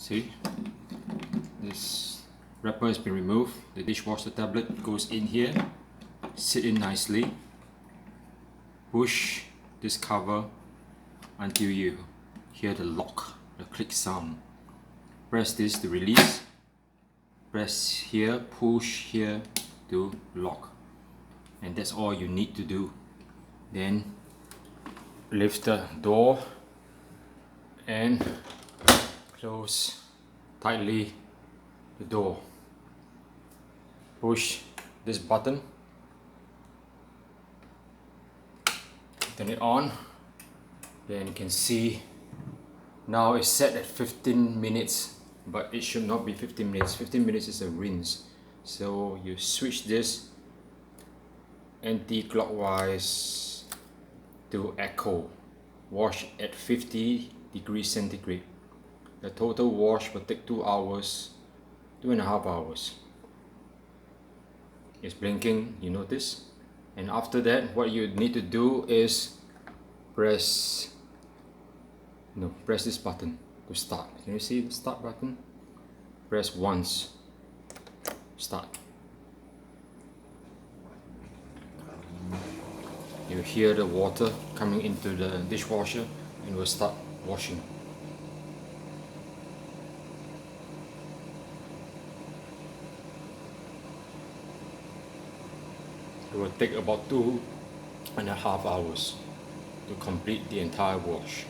See, this wrapper has been removed. The dishwasher tablet goes in here, sit in nicely, push this cover until you hear the lock, the click sound. Press this to release, press here, push here to lock, and that's all you need to do. Then lift the door and close tightly the door. Push this button, turn it on, then you can see now it's set at 15 minutes, but it should not be 15 minutes. 15 minutes is a rinse. So you switch this anti-clockwise to echo, wash at 50 degrees centigrade. The total wash will take 2 hours, 2.5 hours. It's blinking, you notice? And after that, what you need to do is press this button to start. Can you see the start button? Press once, start. You hear the water coming into the dishwasher and will start washing. It will take about 2.5 hours to complete the entire wash.